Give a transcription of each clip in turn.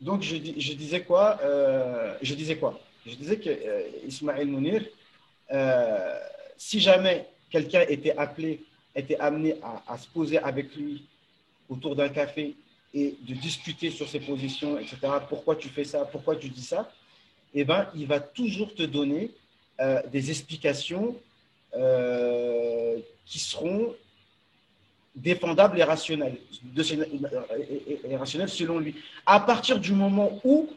Donc, je disais quoi Je disais que Ismaël Mounir, euh, si jamais quelqu'un était amené à se poser avec lui autour d'un café et de discuter sur ses positions, etc., pourquoi tu fais ça, pourquoi tu dis ça, eh ben, il va toujours te donner des explications qui seront défendables et rationnelles, et rationnelles selon lui. À partir du moment où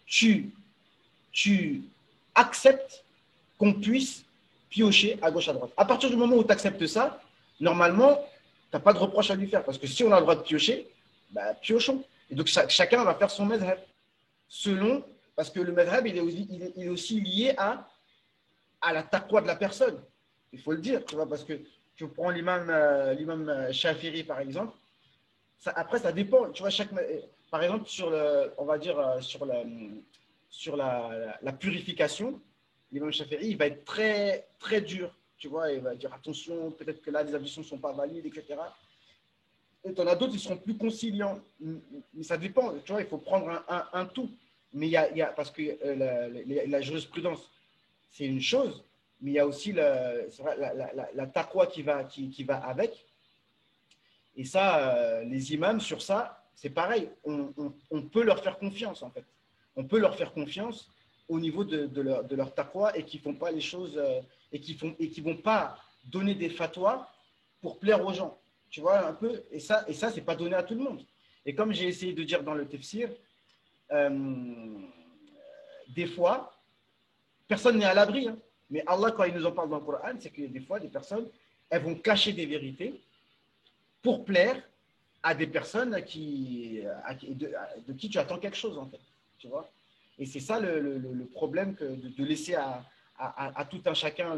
tu, tu acceptes qu'on puisse piocher à gauche, à droite. À partir du moment où tu acceptes ça, normalement, tu n'as pas de reproche à lui faire. Parce que si on a le droit de piocher, bah, piochons. Et donc, chacun va faire son madhab. Selon, parce que le madhab, il est aussi lié à la taqwa de la personne. Il faut le dire, tu vois, parce que tu prends l'imam Shafiri, par exemple. Après, ça dépend. Tu vois, par exemple, on va dire, sur la purification, l'imam Shafi'i, il va être très, très dur. Tu vois, il va dire attention, peut-être que là, les ablutions ne sont pas valides, etc. Et tu en as d'autres qui seront plus conciliants. Mais ça dépend. Tu vois, il faut prendre un tout. Mais parce que la jurisprudence, c'est une chose, mais il y a aussi la taqwa qui va avec. Et ça, les imams, sur ça, c'est pareil. On peut leur faire confiance, en fait. On peut leur faire confiance au niveau de leur taqwa et qui ne font pas les choses et qui ne vont pas donner des fatwas pour plaire aux gens. Tu vois, un peu. Et ça c'est pas donné à tout le monde. Et comme j'ai essayé de dire dans le tafsir, des fois, personne n'est à l'abri. Hein. Mais Allah, quand il nous en parle dans le Coran, c'est que des fois, des personnes, elles vont cacher des vérités pour plaire à des personnes de qui tu attends quelque chose, en fait. Tu vois. Et c'est ça le problème de laisser à tout un chacun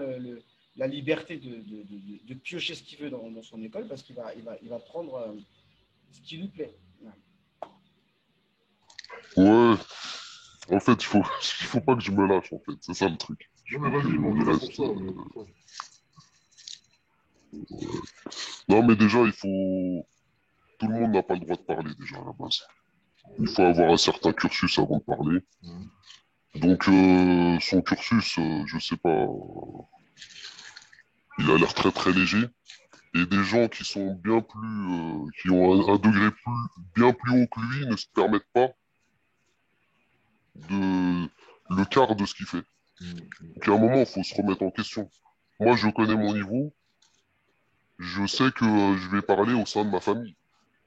la liberté de piocher ce qu'il veut dans son école parce qu'il va prendre ce qui lui plaît. Ouais, en fait, il faut pas que je me lâche, en fait. C'est ça le truc. Non, mais vas-y, on est là pour ça. On est là pour ça. Non, mais déjà, il faut. Tout le monde n'a pas le droit de parler, déjà, à la base. Il faut avoir un certain cursus avant de parler. Mhm. Donc, son cursus, je sais pas, il a l'air très très léger. Et des gens qui sont bien plus, qui ont un degré bien plus haut que lui ne se permettent pas de le quart de ce qu'il fait. Mhm. Donc, à un moment, il faut se remettre en question. Moi, je connais mon niveau. Je sais que je vais parler au sein de ma famille.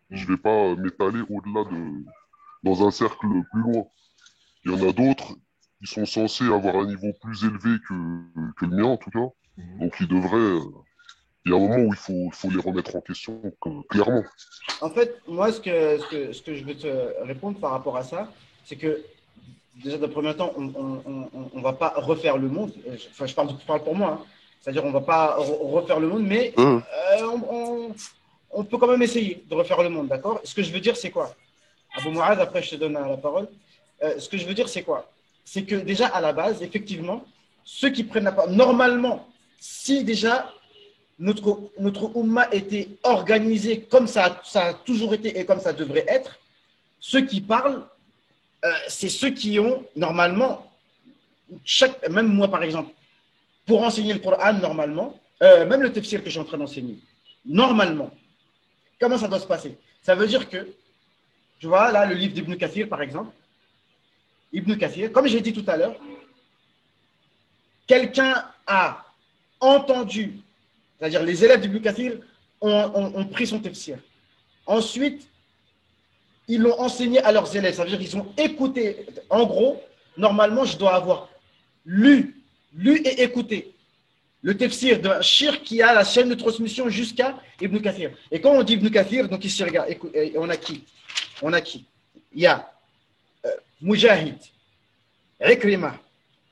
Je Mhm. vais pas m'étaler au-delà dans un cercle plus loin. Il y en a d'autres qui sont censés avoir un niveau plus élevé que le mien, en tout cas. Mhm. Donc, ils devraient. Il y a un moment où il faut les remettre en question, clairement. En fait, moi, ce que je veux te répondre par rapport à ça, c'est que déjà, dans le premier temps, on ne va pas refaire le monde. Enfin, je parle pour moi. Hein. C'est-à-dire, on ne va pas refaire le monde, mais Hein. on peut quand même essayer de refaire le monde, d'accord. Ce que je veux dire, c'est quoi Abou Mouad, après, je te donne la parole. Ce que je veux dire, c'est quoi C'est que déjà, à la base, effectivement, ceux qui prennent la parole, normalement, si déjà notre Ummah était organisé comme ça a toujours été et comme ça devrait être, ceux qui parlent, c'est ceux qui ont, normalement, même moi par exemple, pour enseigner le Coran, normalement, même le tafsir que je suis en train d'enseigner, normalement, comment ça doit se passer? Ça veut dire que, tu vois, là, le livre d'Ibn Kathir, par exemple, Ibn Kathir, comme j'ai dit tout à l'heure, quelqu'un a entendu, c'est-à-dire les élèves d'Ibn Kathir ont pris son tafsir. Ensuite, ils l'ont enseigné à leurs élèves. Ça veut dire qu'ils ont écouté. En gros, normalement, je dois avoir lu et écouté le tafsir d'un shir qui a la chaîne de transmission jusqu'à Ibn Kathir. Et quand on dit Ibn Kathir, donc ici, regarde, on a qui? On a qui? Il y a Mujahid, Ikrima,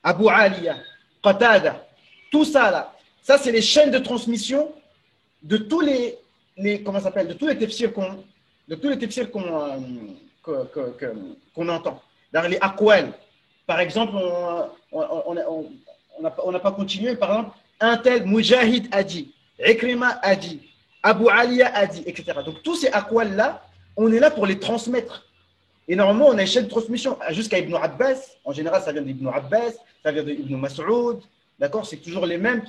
Abu Aliya, Qatada, tout ça là. Ça, c'est les chaînes de transmission de tous comment ça s'appelle, de tous les tafsirs qu'on entend. Dans les aqwal, par exemple, on n'a pas continué, par exemple, un tel Mujahid a dit, Ikrima a dit, Abu Aliya a dit, etc. Donc tous ces aqwal-là, on est là pour les transmettre. Et normalement, on a une chaîne de transmission jusqu'à Ibn Abbas. En général, ça vient d'Ibn Abbas, ça vient d'Ibn Mas'ud. D'accord? C'est toujours les mêmes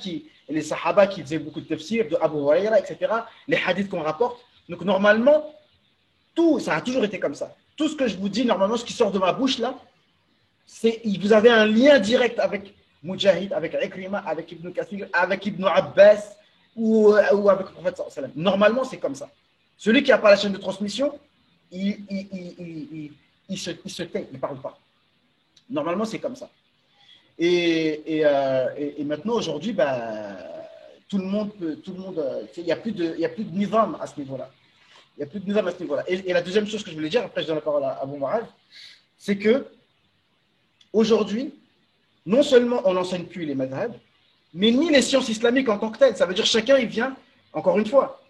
les Sahaba qui faisaient beaucoup de tafsir, de Abu Huraira, etc. Les hadiths qu'on rapporte. Donc, normalement, ça a toujours été comme ça. Tout ce que je vous dis, normalement, ce qui sort de ma bouche là, vous avez un lien direct avec Mujahid, avec Ikrima, avec Ibn Kathir, avec Ibn Abbas ou avec le prophète sallallahu alayhi wa sallam. Normalement, c'est comme ça. Celui qui n'a pas la chaîne de transmission, il se tait, il ne parle pas. Normalement, c'est comme ça. Et maintenant, aujourd'hui, tout le monde, il n'y a plus de nizam à ce niveau-là. Il n'y a plus de nizam à ce niveau-là. Et la deuxième chose que je voulais dire, après je donne la parole à Abou Mouad, c'est que aujourd'hui, non seulement on n'enseigne plus les madhhabs, mais ni les sciences islamiques en tant que telles. Ça veut dire chacun, il vient, encore une fois.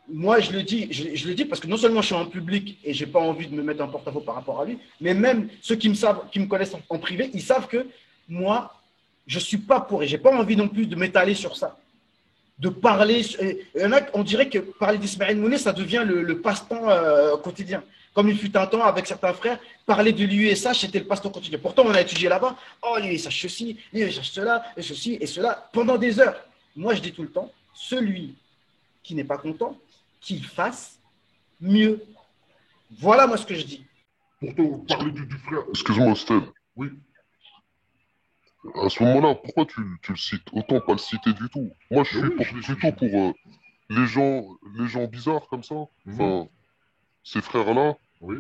Moi, je le dis parce que non seulement je suis en public et je n'ai pas envie de me mettre en porte-à-faux par rapport à lui, mais même ceux qui me connaissent en privé, ils savent que moi, je ne suis pas pour et je n'ai pas envie non plus de m'étaler sur ça. De parler. On dirait que parler d'Ismaël Mounet, ça devient le passe-temps quotidien. Comme il fut un temps avec certains frères, parler de l'USH, c'était le passe-temps quotidien. Pourtant, on a étudié là-bas. Oh, l'USH ceci, l'USH cela, et ceci et cela, pendant des heures. Moi, je dis tout le temps, celui qui n'est pas content, qu'il fasse mieux. Voilà moi ce que je dis. Pourtant, parler du frère. Excuse-moi, Steve. Oui. À ce moment-là, pourquoi tu le cites? Autant pas le citer du tout. Moi, je suis plutôt pour les gens bizarres comme ça. Enfin, ces frères-là, Oui.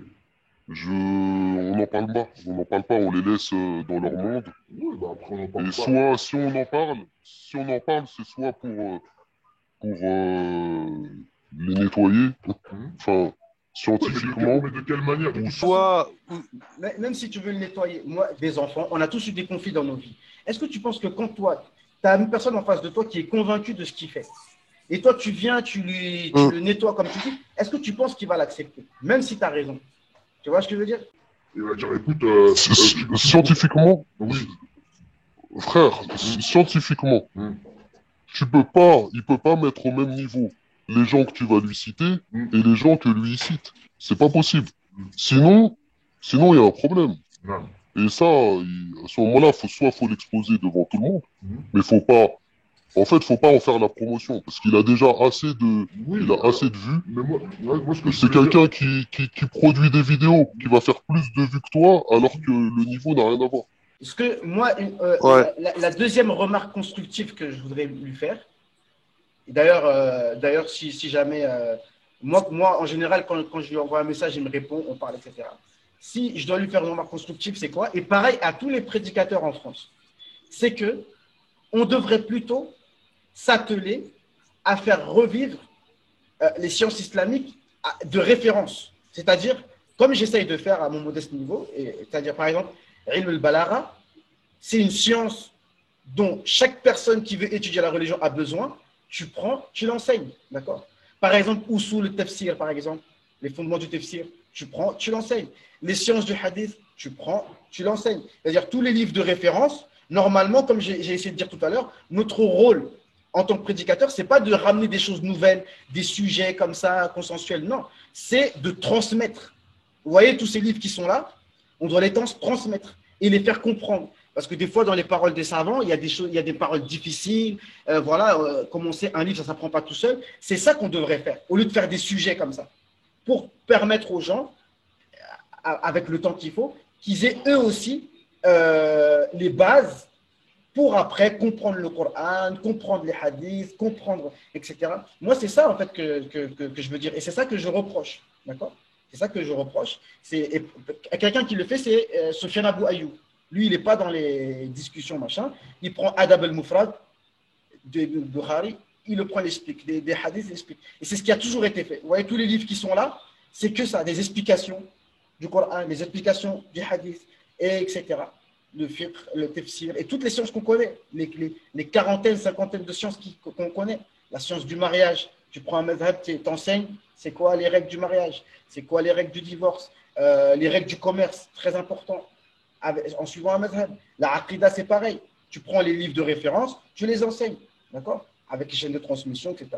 on n'en parle pas. On n'en parle pas, on les laisse dans leur monde. Oui, après, on en parle Et pas. soit, si on en parle, c'est soit pour les nettoyer, enfin, scientifiquement. Mais de quelle manière? Ou Soit, Même si tu veux le nettoyer, moi, des enfants, on a tous eu des conflits dans nos vies. Est-ce que tu penses que quand toi, tu as une personne en face de toi qui est convaincue de ce qu'il fait, et toi, tu viens, tu le nettoies comme tu dis, est-ce que tu penses qu'il va l'accepter? Même si tu as raison. Tu vois ce que je veux dire? Il va dire, écoute, scientifiquement, oui. frère, scientifiquement, il peut pas mettre au même niveau les gens que tu vas lui citer et les gens que lui il cite. C'est pas possible. Sinon, il y a un problème. Non. Et ça, à ce moment-là, faut l'exposer devant tout le monde, mais faut pas en faire la promotion, parce qu'il a déjà assez de vues. Mais moi, ce que C'est quelqu'un qui produit des vidéos, qui va faire plus de vues que toi, alors que le niveau n'a rien à voir. Parce que moi, la deuxième remarque constructive que je voudrais lui faire, et d'ailleurs, si jamais, moi, en général, quand je lui envoie un message, il me répond, on parle, etc. Si je dois lui faire une remarque constructive, c'est quoi? Et pareil à tous les prédicateurs en France, c'est que on devrait plutôt s'atteler à faire revivre les sciences islamiques de référence. C'est-à-dire, comme j'essaye de faire à mon modeste niveau, c'est-à-dire par exemple, Ilm al-Balara, c'est une science dont chaque personne qui veut étudier la religion a besoin, tu prends, tu l'enseignes. D'accord? Par exemple, Usul al-Tafsir, par exemple, les fondements du tafsir, tu prends, tu l'enseignes. Les sciences du hadith, tu prends, tu l'enseignes. C'est-à-dire tous les livres de référence, normalement, comme j'ai essayé de dire tout à l'heure, notre rôle en tant que prédicateur, ce n'est pas de ramener des choses nouvelles, des sujets comme ça, consensuels. Non, c'est de transmettre. Vous voyez tous ces livres qui sont là, on doit les transmettre et les faire comprendre. Parce que des fois, dans les paroles des savants, il y a des choses, il y a des paroles difficiles. Comme on sait, un livre, ça ne s'apprend pas tout seul. C'est ça qu'on devrait faire, au lieu de faire des sujets comme ça, pour permettre aux gens, avec le temps qu'il faut, qu'ils aient eux aussi les bases pour après comprendre le Coran, comprendre les hadiths, comprendre, etc. Moi, c'est ça, en fait, que je veux dire. Et c'est ça que je reproche. D'accord? C'est ça que je reproche. Quelqu'un qui le fait, c'est Sofiane Abou Ayoub. Lui, il n'est pas dans les discussions, machin. Il prend Adab al-Mufrad de Bukhari, il le prend, il explique. Des hadiths, il explique. Et c'est ce qui a toujours été fait. Vous voyez, tous les livres qui sont là, c'est que ça, des explications du Coran, des explications du hadith, etc. Le fiqh, le tafsir, et toutes les sciences qu'on connaît, les quarantaines, cinquantaines de sciences qu'on connaît. La science du mariage, tu prends un madhab, tu t'enseignes, c'est quoi les règles du mariage, c'est quoi les règles du divorce, les règles du commerce, très important, en suivant un madhab. La aqida, c'est pareil. Tu prends les livres de référence, tu les enseignes, d'accord? Avec les chaînes de transmission, etc.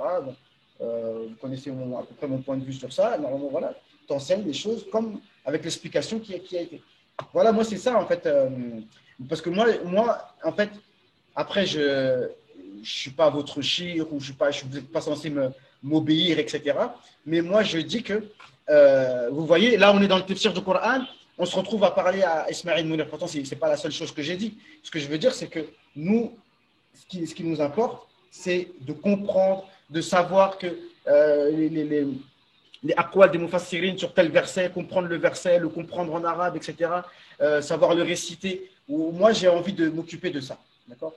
Vous connaissez à peu près mon point de vue sur ça. Normalement, voilà, tu enseignes les choses comme avec l'explication qui a été. Voilà, moi, c'est ça, en fait. Parce que moi, en fait, après, je ne suis pas votre chir ou vous n'êtes pas censé m'obéir, etc. Mais moi, je dis que, vous voyez, là, on est dans le tafsir du Coran, on se retrouve à parler à Ismaël Mounir. Pourtant, ce n'est pas la seule chose que j'ai dit. Ce que je veux dire, c'est que nous, ce qui nous importe, c'est de comprendre, de savoir que les aqwal des mufassirin sur tel verset, comprendre le verset, le comprendre en arabe, etc., savoir le réciter. Moi, j'ai envie de m'occuper de ça. D'accord ?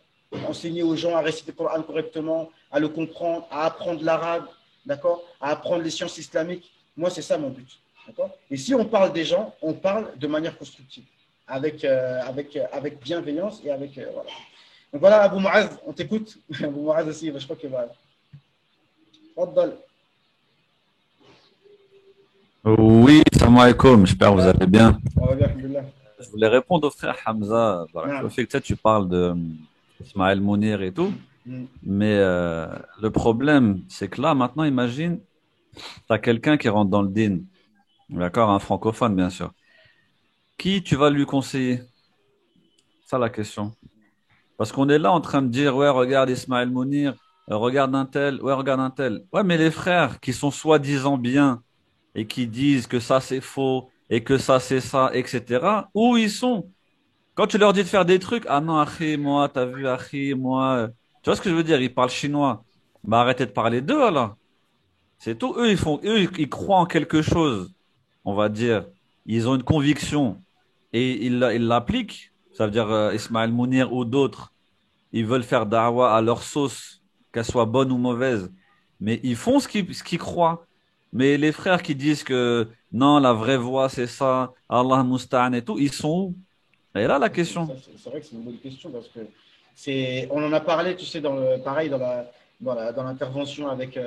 Enseigner aux gens à réciter le Coran correctement, à le comprendre, à apprendre l'arabe, d'accord ? À apprendre les sciences islamiques. Moi, c'est ça mon but. D'accord ? Et si on parle des gens, on parle de manière constructive, avec bienveillance et avec. Voilà. Donc voilà, Abou Mu'adh, on t'écoute. Abou Mu'adh aussi, je crois que va. Faddal. Oui, salam alaikum, j'espère que vous allez bien. On va bien, alhamdoulilah. Je voulais répondre au frère Hamza, Ah. le fait que tu parles de Ismaël Mounir et tout, mais le problème, c'est que là, maintenant, imagine, tu as quelqu'un qui rentre dans le din, d'accord, un francophone, bien sûr. Qui tu vas lui conseiller? Ça, la question. Parce qu'on est là en train de dire, ouais, regarde Ismaël Mounir, regarde un tel, ouais, regarde un tel. Ouais, mais les frères qui sont soi-disant bien et qui disent que ça c'est faux et que ça c'est ça, etc., où ils sont? Quand tu leur dis de faire des trucs, ah non, Akhi, moi, t'as vu, Akhi, moi. Tu vois ce que je veux dire? Ils parlent chinois. Bah arrêtez de parler d'eux, alors. C'est tout. Ils croient en quelque chose, on va dire. Ils ont une conviction et ils l'appliquent. Ça veut dire Ismaël Mounir ou d'autres. Ils veulent faire da'wa à leur sauce, qu'elle soit bonne ou mauvaise. Mais ils font ce qu'ils croient. Mais les frères qui disent que non, la vraie voie, c'est ça, Allah Musta'an et tout, ils sont où? Et là, la question. C'est vrai que c'est une bonne question parce que on en a parlé, tu sais, pareil, dans l'intervention avec,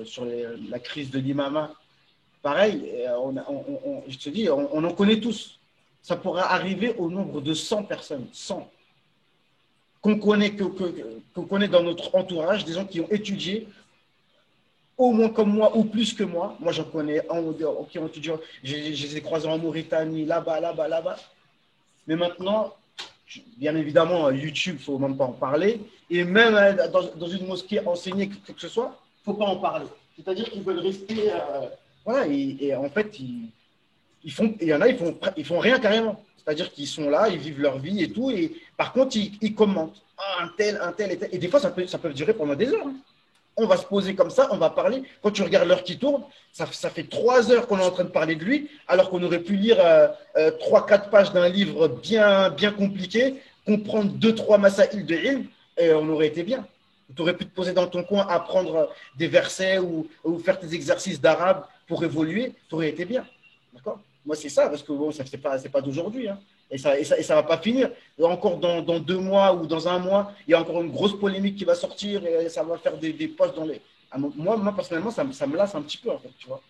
sur la crise de l'imama. Pareil, je te dis, on en connaît tous. Ça pourrait arriver au nombre de 100 personnes, 100, qu'on connaît dans notre entourage, des gens qui ont étudié au moins comme moi ou plus que moi. Moi, j'en connais un ou deux qui ont étudié. Je les ai croisés en Mauritanie, là-bas, là-bas, là-bas. Mais maintenant, bien évidemment, YouTube, il ne faut même pas en parler. Et même dans une mosquée, enseigner quelque que ce soit, il ne faut pas en parler. C'est-à-dire qu'ils veulent rester. Voilà, et en fait, il y en a, ils font rien carrément. C'est-à-dire qu'ils sont là, ils vivent leur vie et tout. Et par contre, ils commentent. Ah, un tel, et tel. Et des fois, ça peut durer pendant des heures. Hein. On va se poser comme ça, on va parler. Quand tu regardes l'heure qui tourne, ça fait 3 heures qu'on est en train de parler de lui, alors qu'on aurait pu lire 3-4 pages d'un livre bien, bien compliqué, comprendre 2-3 masaïl de ilm, et on aurait été bien. Tu aurais pu te poser dans ton coin, apprendre des versets ou faire tes exercices d'arabe pour évoluer, tu aurais été bien. D'accord ? Moi, c'est ça, parce que bon, c'est pas d'aujourd'hui. Hein. Et ça va pas finir. Encore dans 2 mois ou dans 1 mois, il y a encore une grosse polémique qui va sortir et ça va faire des posts dans les. Moi, personnellement, ça me lasse un petit peu, en fait, tu vois,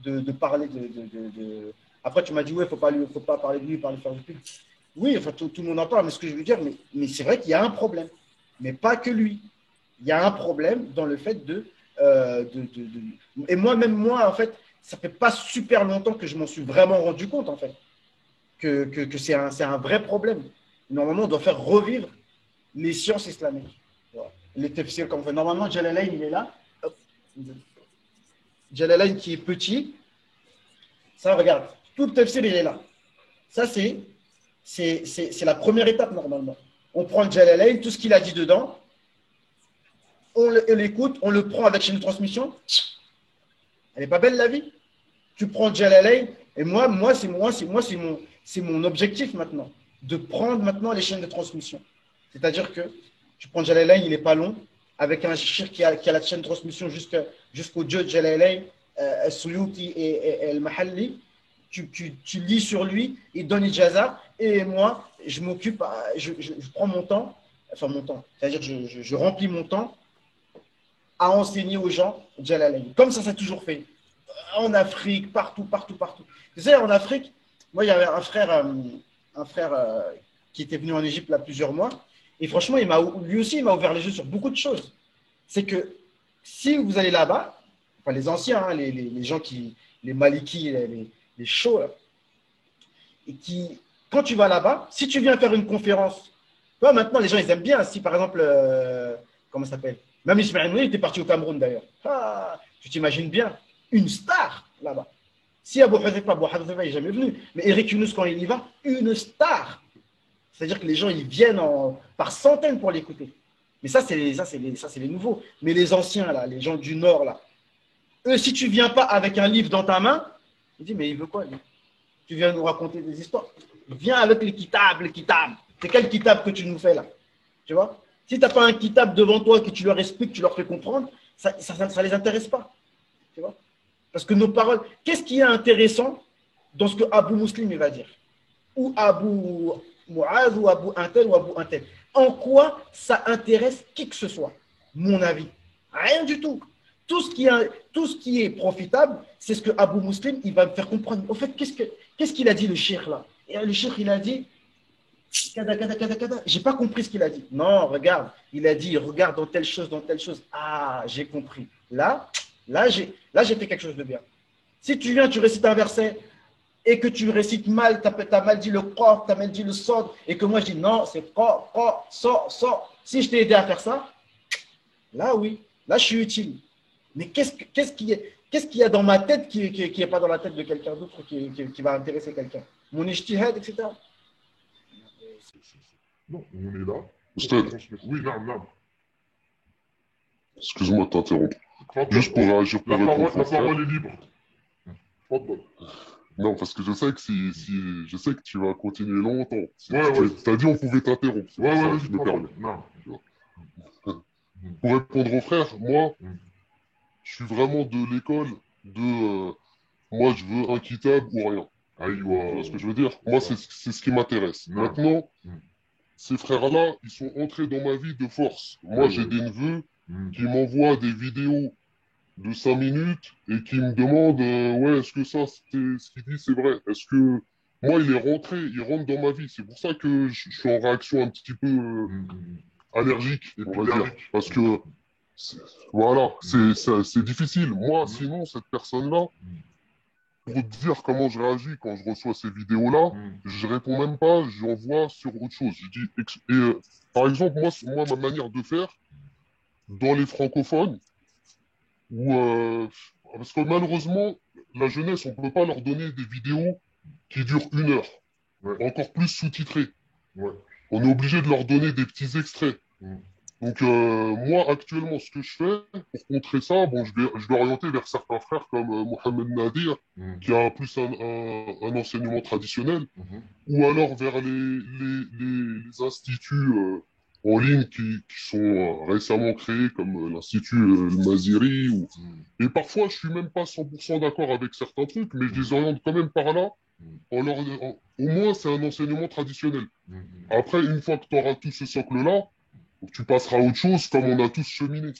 de parler de. Après, tu m'as dit, ouais, faut pas parler de lui, faire du pub. Oui, enfin, tout le monde en parle, mais ce que je veux dire, mais c'est vrai qu'il y a un problème. Mais pas que lui. Il y a un problème dans le fait Et moi, en fait, ça fait pas super longtemps que je m'en suis vraiment rendu compte, en fait. Que c'est un vrai problème. Normalement, on doit faire revivre les sciences islamiques. Voilà. Les tafsirs, comme on fait. Normalement, Jalalain, il est là. Hop. Jalalain qui est petit. Ça, regarde. Tout le tafsir, il est là. Ça, c'est la première étape, normalement. On prend le Jalalain, tout ce qu'il a dit dedans. On l'écoute, on le prend avec chaîne de transmission. Elle n'est pas belle, la vie? Tu prends Jalalain, et moi, c'est mon objectif maintenant, de prendre maintenant les chaînes de transmission. C'est-à-dire que tu prends Jalalain, il n'est pas long, avec un shir qui a la chaîne de transmission jusqu'au Dieu Jalalain, Suyuti et El-Mahalli. Tu lis sur lui, il donne ijaza, et moi, je m'occupe, je prends mon temps, c'est-à-dire je remplis mon temps à enseigner aux gens Jalalain. Comme ça toujours fait. En Afrique, partout. Tu sais, en Afrique, moi, il y avait un frère qui était venu en Égypte là plusieurs mois. Et franchement, lui aussi, il m'a ouvert les yeux sur beaucoup de choses. C'est que si vous allez là-bas, enfin les anciens, hein, les gens les Malikis, les des chauds, là, et qui, quand tu vas là-bas, si tu viens faire une conférence, tu vois, maintenant, les gens, ils aiment bien. Si, par exemple, comment ça s'appelle? Même Ismaël Mouni était parti au Cameroun, d'ailleurs. Ah, tu t'imagines bien, une star là-bas. Si Abou Hudhaifa n'est jamais venu, mais Eric Younous, quand il y va, une star. C'est-à-dire que les gens, ils viennent par centaines pour l'écouter. Mais ça, c'est les nouveaux. Mais les anciens, là, les gens du Nord, là, eux, si tu ne viens pas avec un livre dans ta main, ils disent, mais il veut quoi, lui? Tu viens nous raconter des histoires. Viens avec les kitabs, les kitabs. C'est quel kitab que tu nous fais, là? Tu vois? Si tu n'as pas un kitab devant toi que tu leur expliques, tu leur fais comprendre, ça ne les intéresse pas. Tu vois? Parce que nos paroles, qu'est-ce qui est intéressant dans ce que Abou Muslim il va dire? Ou Abou Muaz, ou Abou Intel, ou Abou Intel. En quoi ça intéresse qui que ce soit? Mon avis. Rien du tout. Tout ce qui est profitable, c'est ce que Abou Muslim il va me faire comprendre. Au fait, qu'est-ce qu'il a dit le cheikh là? Et le cheikh il a dit kada, kada, kada, kada. J'ai pas compris ce qu'il a dit. Non, regarde, il a dit regarde dans telle chose, dans telle chose. Ah, j'ai compris. Là, j'ai fait quelque chose de bien. Si tu viens, tu récites un verset et que tu récites mal, tu as mal dit le qaf, tu as mal dit le sod, et que moi je dis non, c'est qaf, qaf, so. Si je t'ai aidé à faire ça, là oui, là je suis utile. Mais qu'est-ce qu'il y a dans ma tête qui n'est pas dans la tête de quelqu'un d'autre qui va intéresser quelqu'un? Mon ijtihad, etc. Non, on est là. Ustad, Oui, non. excuse-moi de t'interrompre. Juste pour réagir pour répondre La au frère. parole est libre. Non, parce que je sais que je sais que tu vas continuer longtemps. Ouais. Tu as dit on pouvait t'interrompre. Ouais, je me permets. Non. Pour répondre au frère, moi, je suis vraiment de l'école de moi, je veux un kitab ou rien. Tu vois ce que je veux dire? Moi, c'est ce qui m'intéresse. Maintenant, ces frères-là, ils sont entrés dans ma vie de force. Moi, j'ai des neveux qui m'envoient des vidéos de 5 minutes et qui me demandent ouais, est-ce que ça, ce qu'il dit, c'est vrai? Est-ce que moi, il rentre dans ma vie. C'est pour ça que je suis en réaction un petit peu allergique, on va dire. Parce que voilà, c'est difficile. Moi, sinon, cette personne-là, pour te dire comment je réagis quand je reçois ces vidéos-là, je réponds même pas, j'envoie sur autre chose. Je dis, par exemple, moi, ma manière de faire, dans les francophones, parce que malheureusement, la jeunesse, on ne peut pas leur donner des vidéos qui durent 1 heure, encore plus sous-titrées. On est obligé de leur donner des petits extraits. Donc, moi, actuellement, ce que je fais pour contrer ça, bon, je vais orienter vers certains frères comme Mohamed Nadir, qui a plus un enseignement traditionnel, ou alors vers les instituts en ligne qui sont récemment créés, comme l'Institut Maziri. Et parfois, je suis même pas 100% d'accord avec certains trucs, mais je les oriente quand même par là. Au moins, c'est un enseignement traditionnel. Après, une fois que tu auras tout ce socle-là, tu passeras à autre chose comme on a tous cheminé.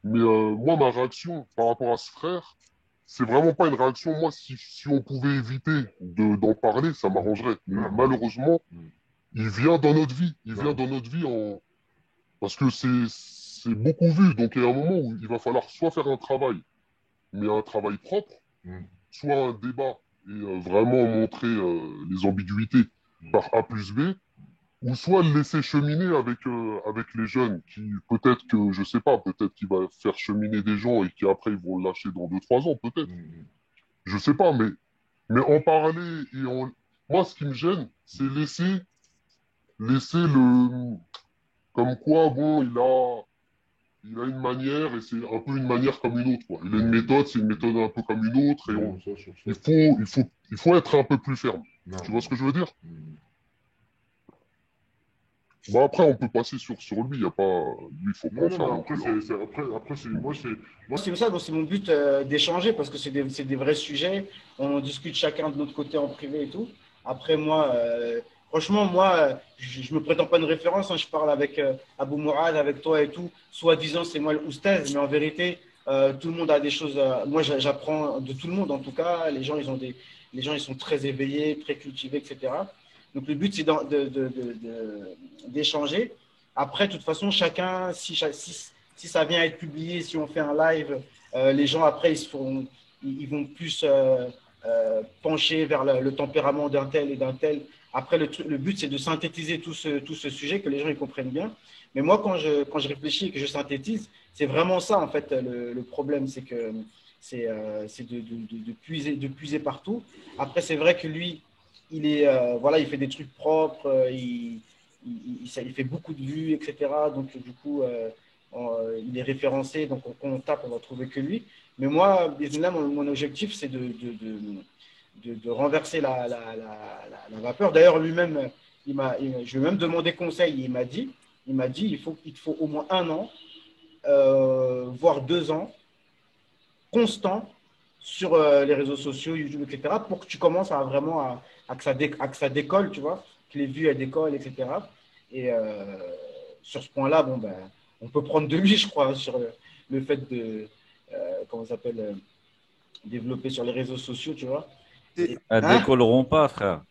Mais moi, ma réaction par rapport à ce frère, c'est vraiment pas une réaction. Moi, si on pouvait éviter d'en parler, ça m'arrangerait. Mais malheureusement, il vient dans notre vie. Il vient dans notre vie parce que c'est beaucoup vu. Donc, il y a un moment où il va falloir soit faire un travail, mais un travail propre, soit un débat et vraiment montrer les ambiguïtés par A plus B, ou soit le laisser cheminer avec les jeunes qui, peut-être que, je sais pas, peut-être qu'il va faire cheminer des gens et qu'après ils vont le lâcher dans 2-3 ans, peut-être. Je sais pas, mais en parler moi, ce qui me gêne, c'est laisser comme quoi, bon, il a une manière et c'est un peu une manière comme une autre, quoi. Il a une méthode, c'est une méthode un peu comme une autre et il faut être un peu plus ferme. Tu vois ce que je veux dire? Bon, après, on peut passer sur lui, il y a pas. Lui, il faut pas en faire. Après, C'est ça, donc c'est mon but d'échanger parce que c'est des vrais sujets. On en discute chacun de notre côté en privé et tout. Après, moi, franchement, je me prétends pas une référence. Hein, je parle avec Abou Mourad, avec toi et tout. Soi-disant, c'est moi le oustaz, mais en vérité, tout le monde a des choses. Moi, j'apprends de tout le monde, en tout cas. Les gens, ils sont très éveillés, très cultivés, etc. Donc, le but, c'est d'échanger. Après, de toute façon, chacun, si ça vient à être publié, si on fait un live, les gens, après, ils vont plus pencher vers le tempérament d'un tel et d'un tel. Après, le but, c'est de synthétiser tout ce sujet, que les gens y comprennent bien. Mais moi, quand je réfléchis et que je synthétise, c'est vraiment ça, en fait, le problème. C'est que c'est de puiser partout. Après, c'est vrai que lui, voilà, il fait des trucs propres, il fait beaucoup de vues, etc. Donc, du coup, il est référencé. Donc, quand on tape, on va trouver que lui. Mais moi, mon objectif, c'est de renverser la vapeur. D'ailleurs, lui-même, je lui ai même demandé conseil. Il m'a dit, il te faut au moins 1 an, voire 2 ans, constant sur les réseaux sociaux, YouTube, etc., pour que tu commences à vraiment à que ça décolle, tu vois, que les vues elles décollent, etc. Et sur ce point-là, bon, ben, on peut prendre de lui, je crois, hein, sur le fait de, comment ça s'appelle, développer sur les réseaux sociaux, tu vois. Elles décolleront pas, frère.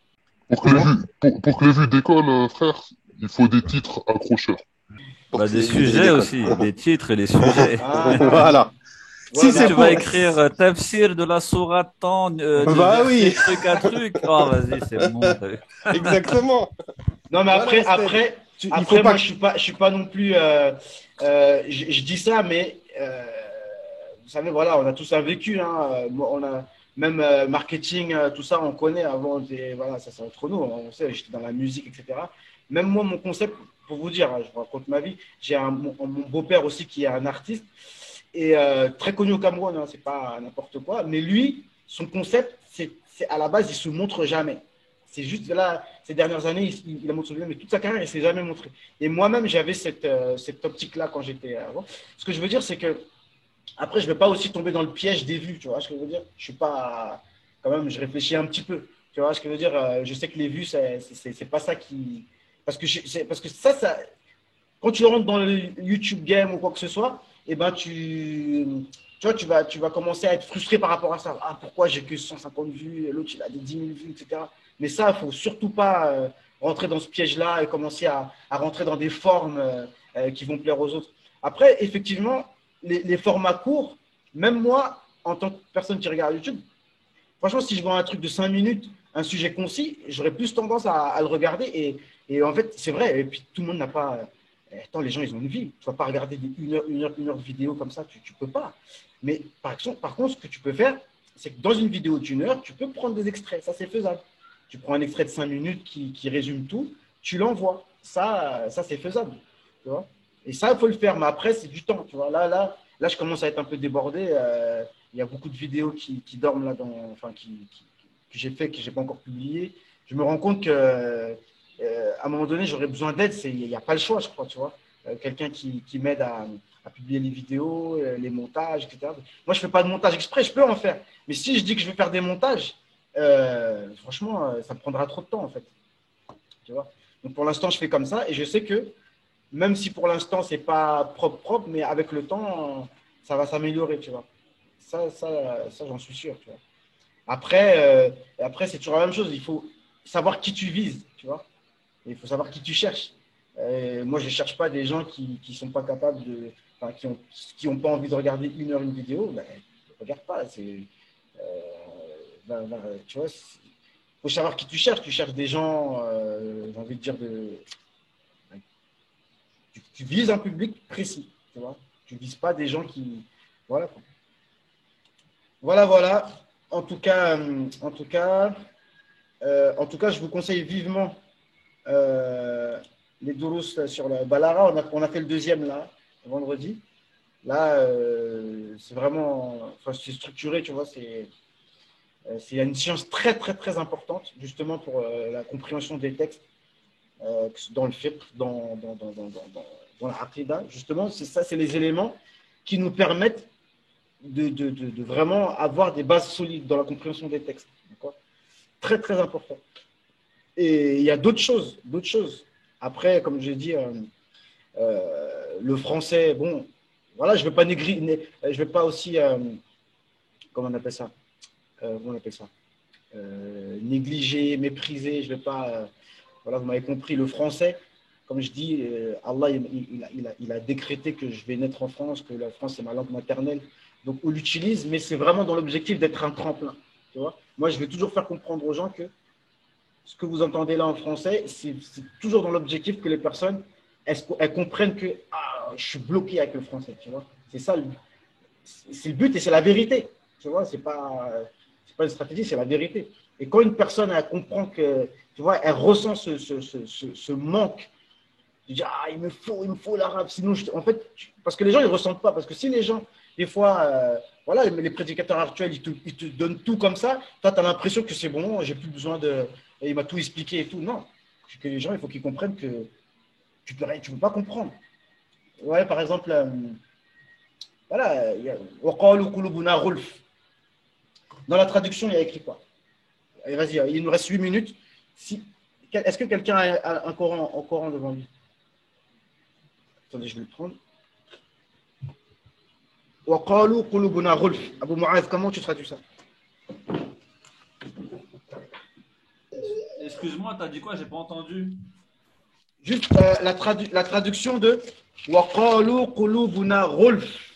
Pour que les vues décollent, frère, il faut des titres accrocheurs. Bah, des sujets aussi, des titres et les sujets. Voilà. Ouais, Si tu vas écrire Tafsir de la sourate tant, Bah oui. truc à truc. Oh, vas-y, c'est bon. Exactement. Non, mais Voilà, après, moi, je suis pas non plus. Je dis ça, mais vous savez, voilà, on a tous un vécu. Hein, on a même marketing, tout ça, on connaît avant. Voilà, ça c'est entre nous. On sait, j'étais dans la musique, etc. Même moi, mon concept, pour vous dire, hein, je vous raconte ma vie. J'ai mon beau-père aussi qui est un artiste et très connu au Cameroun. Hein, c'est pas n'importe quoi. Mais lui, son concept, c'est à la base, il se montre jamais. C'est juste là, ces dernières années, il a montré, mais toute sa carrière, il ne s'est jamais montré. Et moi-même, j'avais cette optique-là quand j'étais avant. Ce que je veux dire, c'est que, après, je ne vais pas aussi tomber dans le piège des vues, tu vois ce que je veux dire. Je suis pas, quand même, je réfléchis un petit peu. Tu vois ce que je veux dire. Je sais que les vues, c'est pas ça qui. Parce que ça, quand tu rentres dans le YouTube game ou quoi que ce soit, eh ben, tu vois, tu vas commencer à être frustré par rapport à ça. Ah, pourquoi j'ai que 150 vues, et l'autre, il a des 10 000 vues, etc. Mais ça, il ne faut surtout pas rentrer dans ce piège-là et commencer à rentrer dans des formes qui vont plaire aux autres. Après, effectivement, les formats courts, même moi, en tant que personne qui regarde YouTube, franchement, si je vois un truc de 5 minutes, un sujet concis, j'aurais plus tendance à le regarder. Et en fait, c'est vrai. Et puis, tout le monde n'a pas… Attends, les gens, ils ont une vie. Tu ne vas pas regarder une heure de vidéo comme ça, tu ne peux pas. Mais par contre, ce que tu peux faire, c'est que dans une vidéo d'1 heure, tu peux prendre des extraits. Ça, c'est faisable. Tu prends un extrait de 5 minutes qui résume tout, tu l'envoies. Ça c'est faisable. Tu vois, et ça, il faut le faire. Mais après, c'est du temps. Tu vois, là, je commence à être un peu débordé. Il y a beaucoup de vidéos qui dorment là, que j'ai fait, que je n'ai pas encore publié. Je me rends compte que à un moment donné, j'aurais besoin d'aide. Il n'y a pas le choix, je crois, tu vois. Quelqu'un qui m'aide à publier les vidéos, les montages, etc. Moi, je ne fais pas de montage exprès, je peux en faire. Mais si je dis que je vais faire des montages, franchement, ça me prendra trop de temps, en fait. Tu vois. Donc, pour l'instant, je fais comme ça et je sais que même si pour l'instant, ce n'est pas propre, mais avec le temps, ça va s'améliorer, tu vois. Ça j'en suis sûr, tu vois. Après, c'est toujours la même chose. Il faut savoir qui tu vises, tu vois. Il faut savoir qui tu cherches. Moi, je ne cherche pas des gens qui ne sont pas capables de… Enfin, qui ont pas envie de regarder 1 heure une vidéo. Ben, ne regarde pas. Tu vois, il faut savoir qui tu cherches. Tu cherches des gens, j'ai envie de dire, tu vises un public précis. Tu vois, tu ne vises pas des gens qui… Voilà. Voilà. En tout cas, je vous conseille vivement les Dourous sur la Balara. On a fait le 2e là, vendredi. Là, c'est vraiment, enfin, c'est structuré, tu vois. C'est une science très, très, très importante, justement, pour la compréhension des textes dans le fiqh, dans la aqidah. Justement, c'est ça, c'est les éléments qui nous permettent de vraiment avoir des bases solides dans la compréhension des textes. Très, très important. Et il y a d'autres choses. Après, comme j'ai dit, le français, bon, voilà, je ne vais pas aussi, comment on appelle ça, négliger, mépriser, je ne vais pas, voilà, vous m'avez compris, le français, comme je dis, Allah, il a décrété que je vais naître en France, que la France est ma langue maternelle, donc on l'utilise, mais c'est vraiment dans l'objectif d'être un tremplin. Tu vois? Moi, je vais toujours faire comprendre aux gens que ce que vous entendez là en français, c'est toujours dans l'objectif que les personnes elles comprennent que je suis bloqué avec le français. Tu vois? C'est ça c'est le but et c'est la vérité. Tu vois? C'est pas une stratégie, c'est la vérité. Et quand une personne elle comprend que, tu vois, elle ressent ce manque, tu dis il me faut l'arabe. Sinon, en fait, parce que les gens ils ressentent pas. Parce que si les gens, des fois, voilà, les prédicateurs actuels ils te donnent tout comme ça, toi, tu as l'impression que c'est bon, j'ai plus besoin de. Il m'a tout expliqué et tout. Non, que les gens, il faut qu'ils comprennent que tu peux pas comprendre. Ouais, par exemple, voilà, وَقَالُوا قُلُوبُنَا غُلْفٌ. Dans la traduction, il y a écrit quoi? Allez, vas-y, il nous reste 8 minutes. Est-ce que quelqu'un a un Coran devant lui? Attendez, je vais le prendre. وَقَالُوا قُلُوبُنَا غُلْفٌ. Abou Mu'adh, comment tu traduis ça? Excuse-moi, t'as dit quoi? J'ai pas entendu. Juste la traduction de وَقَالُوا قُلُوبُنَا غُلْفٌ.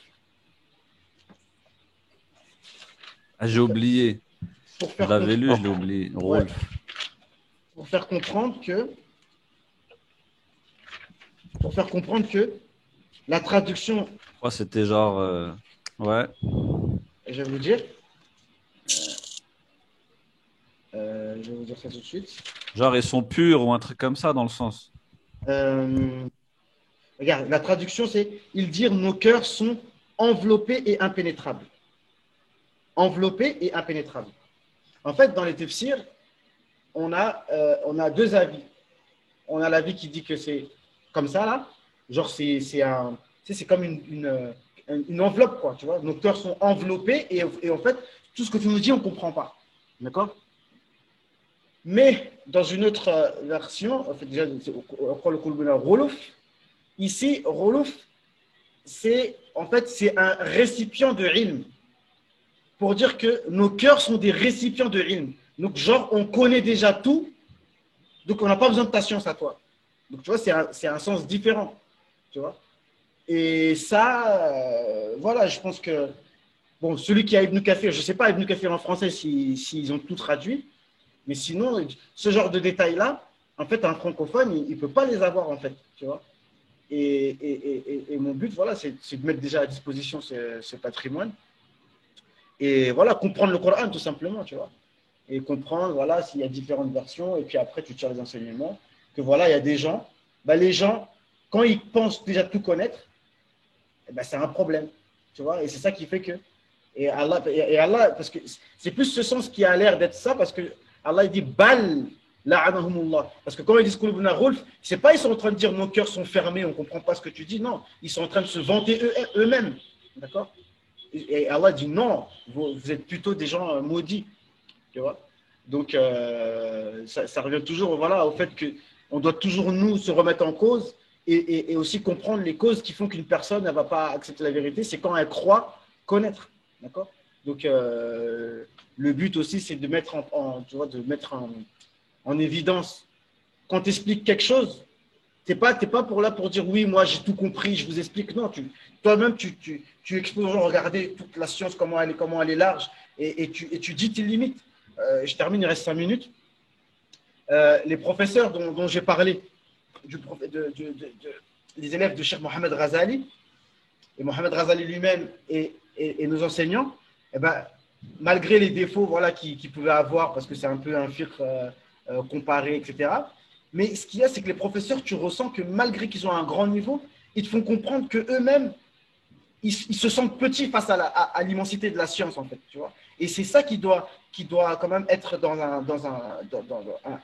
J'ai oublié. Je l'avais lu, je l'ai oublié. Ouais. Pour faire comprendre que la traduction. Je crois que c'était genre. Ouais. Je vais vous dire. Je vais vous dire ça tout de suite. Genre, ils sont purs ou un truc comme ça dans le sens. Regarde, la traduction, c'est ils dirent nos cœurs sont enveloppés et impénétrables. Enveloppés et impénétrables. En fait, dans les tafsirs, on a deux avis. On a l'avis qui dit que c'est comme ça, là. Genre, c'est comme une enveloppe, quoi. Tu vois, nos cœurs sont enveloppés et en fait, tout ce que tu nous dis, on ne comprend pas. D'accord? Mais dans une autre version, en fait, déjà, on prend le Kulbuna Rolouf. Ici, Rolouf, c'est un récipient de ilm. Pour dire que nos cœurs sont des récipients de ilm. Donc, genre, on connaît déjà tout, donc on n'a pas besoin de ta science à toi. Donc, tu vois, c'est un sens différent. Tu vois? Et ça, voilà, je pense que, bon, celui qui a Ibn Kathir, je ne sais pas Ibn Kathir en français s'ils ont tout traduit, mais sinon, ce genre de détails-là, en fait, un francophone, il ne peut pas les avoir, en fait, tu vois. Et mon but, voilà, c'est de mettre déjà à disposition ce patrimoine. Et voilà, comprendre le Coran, tout simplement, tu vois. Et comprendre, voilà, s'il y a différentes versions, et puis après, tu tires les enseignements, que voilà, il y a des gens, les gens, quand ils pensent déjà tout connaître, c'est un problème, tu vois. Et c'est ça qui fait que, et Allah, parce que c'est plus ce sens qui a l'air d'être ça, parce que Allah, il dit, bal, la'anahumullah. Parce que quand ils disent Qulubuna Ghulf, c'est pas ils sont en train de dire nos cœurs sont fermés, on ne comprend pas ce que tu dis, non. Ils sont en train de se vanter eux-mêmes, d'accord. Et Allah dit non, vous êtes plutôt des gens maudits, tu vois. Donc, ça revient toujours, voilà, au fait qu'on doit toujours, nous, se remettre en cause et aussi comprendre les causes qui font qu'une personne ne va pas accepter la vérité. C'est quand elle croit connaître, d'accord. Donc, le but aussi, c'est de mettre en évidence. Quand tu expliques quelque chose, tu n'es pas pour dire oui, moi j'ai tout compris, je vous explique. Non, toi-même, tu exposes aux gens, regardez toute la science, comment elle est large, et tu dis tes limites. Je termine, il reste 5 minutes. Les professeurs dont j'ai parlé, les élèves de Cheikh Mohamed Ghazali, et Mohamed Ghazali lui-même et nos enseignants, malgré les défauts voilà, qu'ils pouvaient avoir, parce que c'est un peu un fiqh comparé, etc. Mais ce qu'il y a, c'est que les professeurs, tu ressens que malgré qu'ils ont un grand niveau, ils te font comprendre qu'eux-mêmes, ils se sentent petits face à l'immensité de la science, en fait. Tu vois. Et c'est ça qui doit quand même être dans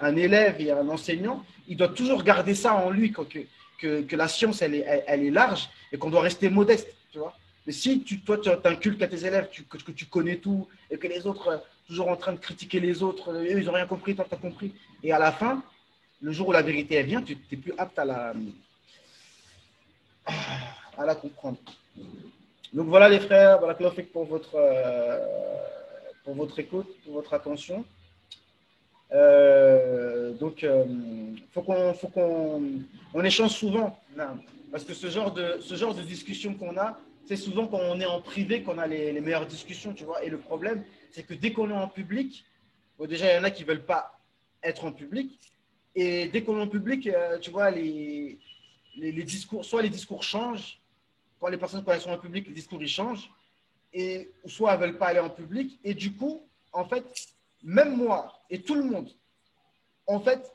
un élève et un enseignant. Il doit toujours garder ça en lui, que la science, elle est large et qu'on doit rester modeste. Tu vois. Mais si toi, tu inculques à tes élèves que tu connais tout et que les autres, toujours en train de critiquer les autres, eux, ils n'ont rien compris, toi, tu as compris. Et à la fin, le jour où la vérité elle vient, tu n'es plus apte à la comprendre. Donc voilà les frères, voilà pour votre écoute, pour votre attention. Donc faut qu'on échange souvent, parce que ce genre de discussion qu'on a, c'est souvent quand on est en privé qu'on a les meilleures discussions, tu vois. Et le problème, c'est que dès qu'on est en public, bon, déjà, il y en a qui ne veulent pas être en public. Et dès qu'on est en public, tu vois, les discours, soit les discours changent, quand les personnes, quand elles sont en public, les discours, ils changent, et soit elles ne veulent pas aller en public. Et du coup, en fait, même moi et tout le monde, en fait,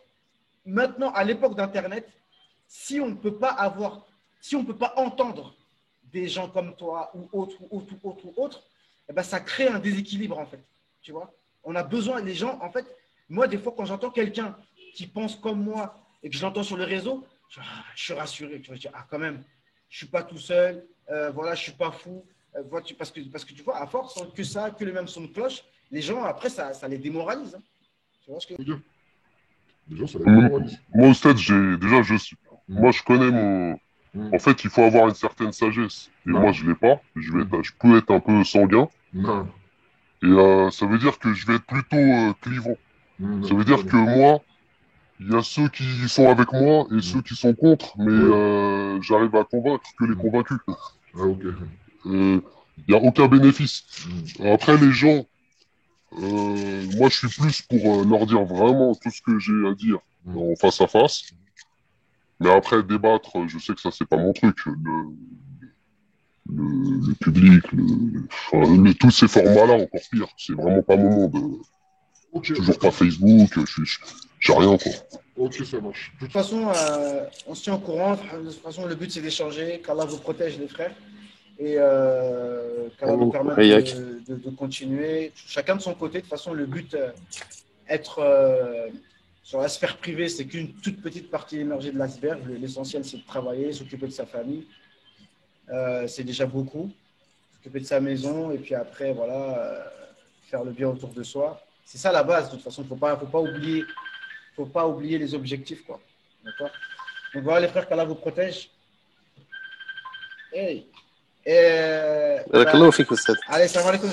maintenant, à l'époque d'Internet, si on ne peut pas entendre des gens comme toi ou autres, eh ben, ça crée un déséquilibre, en fait. Tu vois, on a besoin, les gens, en fait, moi, des fois, quand j'entends quelqu'un qui pense comme moi et que je l'entends sur le réseau, je suis rassuré. Tu vois, je dis, ah, quand même, je ne suis pas tout seul, voilà, je ne suis pas fou. Parce que tu vois, à force, que les mêmes sons de cloche, les gens, après, ça les démoralise. Hein. Tu vois ce que je veux dire? Déjà, ça va être moraliste. Moi, au stade, moi, je connais mon. En fait, il faut avoir une certaine sagesse. Et moi, je l'ai pas. Je peux être un peu sanguin. Non. Et ça veut dire que je vais être plutôt clivant. Ça veut dire que moi, il y a ceux qui sont avec moi et ceux qui sont contre, mais j'arrive à convaincre que les convaincus. Ah, ok. Il n'y a aucun bénéfice. Après, les gens, moi, je suis plus pour leur dire vraiment tout ce que j'ai à dire en face à face. Mais après, débattre, je sais que ça, c'est pas mon truc. Le public, tous ces formats-là, encore pire. C'est vraiment pas mon monde. Toujours pas Facebook, j'ai rien, quoi. Ok, ça marche. De toute façon, on se tient au courant. De toute façon, le but, c'est d'échanger. Qu'Allah vous protège, les frères. Et qu'Allah vous permette de continuer. Chacun de son côté. De toute façon, le but, être sur la sphère privée, c'est qu'une toute petite partie émergée de l'iceberg. L'essentiel, c'est de travailler, s'occuper de sa famille. C'est déjà beaucoup. S'occuper de sa maison. Et puis après, voilà, faire le bien autour de soi. C'est ça la base. De toute façon, il ne faut pas oublier les objectifs, quoi. D'accord? Donc voilà, les frères, qu'Allah vous protège. Hey. بارك الله فيك أستاذ. Allez, salam alaikum.